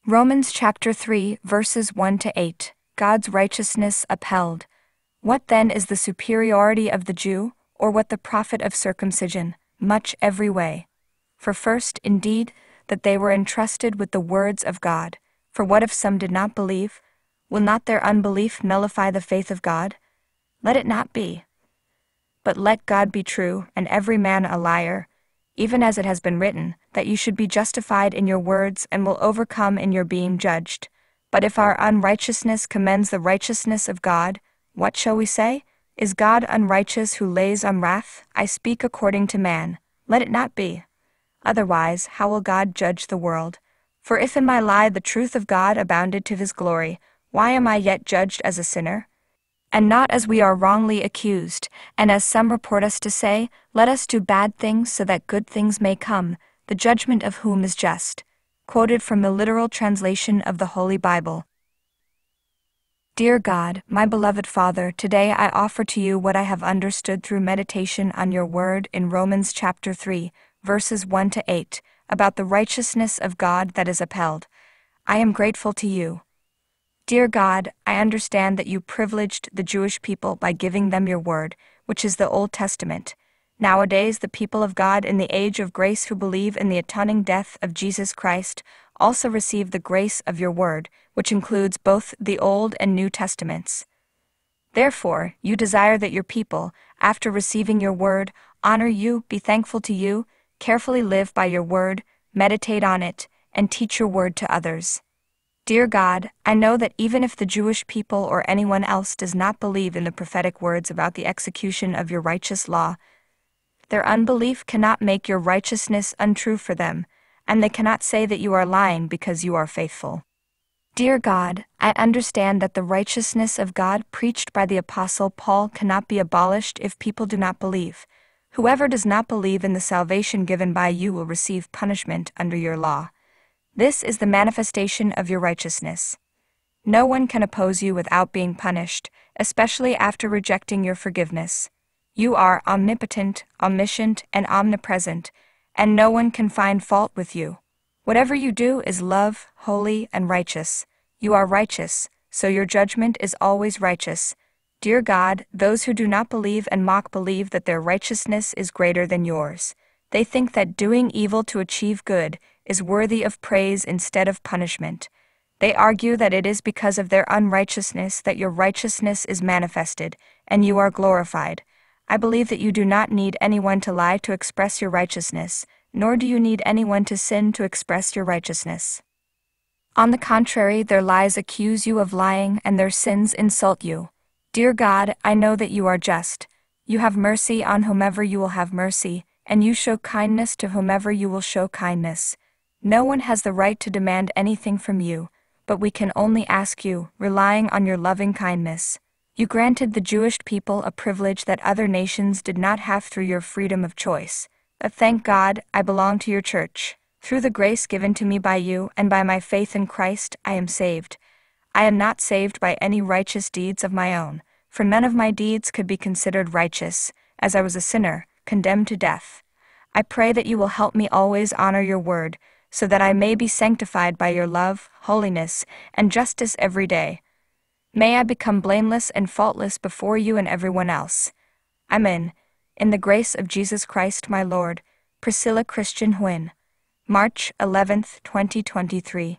Romans chapter 3, verses 1 to 8. God's righteousness upheld. What then is the superiority of the Jew, or what the profit of circumcision? Much every way. For first, indeed, that they were entrusted with the words of God. For what if some did not believe? Will not their unbelief nullify the faith of God? Let it not be. But let God be true, and every man a liar, even as it has been written, that you should be justified in your words and will overcome in your being judged. But if our unrighteousness commends the righteousness of God, what shall we say? Is God unrighteous who lays on wrath? I speak according to man. Let it not be. Otherwise, how will God judge the world? For if in my lie the truth of God abounded to his glory, why am I yet judged as a sinner? And not as we are wrongly accused, and as some report us to say, let us do bad things so that good things may come, the judgment of whom is just. Quoted from the literal translation of the Holy Bible. Dear God, my beloved Father, today I offer to you what I have understood through meditation on your word in Romans chapter 3, verses 1 to 8, about the righteousness of God that is upheld. I am grateful to you. Dear God, I understand that you privileged the Jewish people by giving them your word, which is the Old Testament. Nowadays, the people of God in the age of grace who believe in the atoning death of Jesus Christ also receive the grace of your word, which includes both the Old and New Testaments. Therefore, you desire that your people, after receiving your word, honor you, be thankful to you, carefully live by your word, meditate on it, and teach your word to others. Dear God, I know that even if the Jewish people or anyone else does not believe in the prophetic words about the execution of your righteous law, their unbelief cannot make your righteousness untrue for them, and they cannot say that you are lying because you are faithful. Dear God, I understand that the righteousness of God preached by the Apostle Paul cannot be abolished if people do not believe. Whoever does not believe in the salvation given by you will receive punishment under your law. This is the manifestation of your righteousness. No one can oppose you without being punished, especially after rejecting your forgiveness. You are omnipotent, omniscient, and omnipresent, and no one can find fault with you. Whatever you do is love, holy, and righteous. You are righteous, so your judgment is always righteous. Dear God, those who do not believe and mock believe that their righteousness is greater than yours. They think that doing evil to achieve good is worthy of praise instead of punishment. They argue that it is because of their unrighteousness that your righteousness is manifested, and you are glorified. I believe that you do not need anyone to lie to express your righteousness, nor do you need anyone to sin to express your righteousness. On the contrary, their lies accuse you of lying, and their sins insult you. Dear God, I know that you are just. You have mercy on whomever you will have mercy, and you show kindness to whomever you will show kindness. No one has the right to demand anything from you, but we can only ask you, relying on your loving kindness. You granted the Jewish people a privilege that other nations did not have through your freedom of choice. But thank God, I belong to your church. Through the grace given to me by you and by my faith in Christ, I am saved. I am not saved by any righteous deeds of my own, for none of my deeds could be considered righteous, as I was a sinner, condemned to death. I pray that you will help me always honor your word, so that I may be sanctified by your love, holiness, and justice every day. May I become blameless and faultless before you and everyone else. Amen. In the grace of Jesus Christ my Lord. Priscilla Christian Huynh. March 11, 2023.